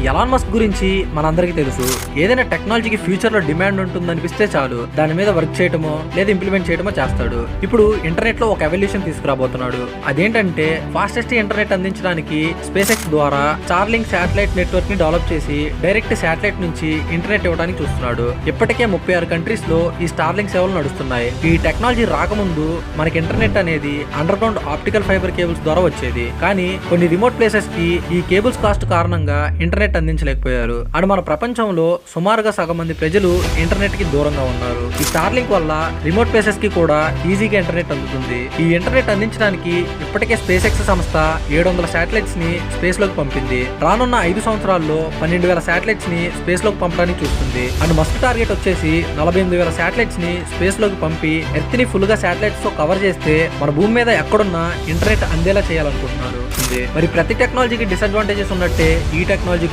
Elon Musk గురించి మనందరికీ తెలుసు. ఏదైనా టెక్నాలజీకి ఫ్యూచర్ లో డిమాండ్ ఉంటుందనిపిస్తే చాలు దాని మీద వర్క్ చేయటమో లేదా ఇంప్లిమెంట్ చేయటమో చేస్తాడు. ఇప్పుడు ఇంటర్నెట్ లో ఒక ఎవల్యూషన్ తీసుకురాబోతున్నాడు. అదేంటంటే ఫాస్టెస్ట్ ఇంటర్నెట్ అందించడానికి స్పేస్ ఎక్స్ ద్వారా స్టార్లింక్ శాటిలైట్ నెట్వర్క్ ని డెవలప్ చేసి డైరెక్ట్ శాటిలైట్ నుంచి ఇంటర్నెట్ ఇవ్వడానికి చూస్తున్నాడు. ఇప్పటికే 36 కంట్రీస్ లో ఈ స్టార్లింక్ సేవలు నడుస్తున్నాయి. ఈ టెక్నాలజీ రాకముందు మనకి ఇంటర్నెట్ అనేది under ground optical fibre cables ద్వారా వచ్చేది. కానీ కొన్ని రిమోట్ ప్లేసెస్ కి ఈ కేబుల్స్ కాస్ట్ కారణంగా ఇంటర్నెట్ అందించలేకపోయారు. అండ్ మన ప్రపంచంలో సుమారుగా సగం మంది ప్రజలు ఇంటర్నెట్ కి దూరంగా ఉన్నారు. ఈ స్టార్లింక్ వల్ల రిమోట్ ప్లేసెస్ కి కూడా ఈజీగా ఇంటర్నెట్ అందుతుంది. ఈ ఇంటర్నెట్ అందించడానికి ఇప్పటికే స్పేస్ ఎక్స్ సంస్థ 700 శాటిలైట్స్ ని స్పేస్ లోకి పంపింది. రానున్న 5 సంవత్సరాల్లో 12,000 శాటిలైట్స్ ని స్పేస్ లోకి పంపడానికి చూస్తుంది. అండ్ మస్క్ టార్గెట్ వచ్చేసి 48,000 శాటిలైట్స్ ని స్పేస్ లోకి పంపి ఎర్త్ ని ఫుల్ గా శాటిలైట్స్ తో కవర్ చేస్తే మన భూమి మీద ఎక్కడున్నా ఇంటర్నెట్ అందేలా చేయాలనుకుంటున్నారు. మరి ప్రతి టెక్నాలజీకి డిసడ్వాంటేజెస్ ఉన్నట్టే ఈ టెక్నాలజీ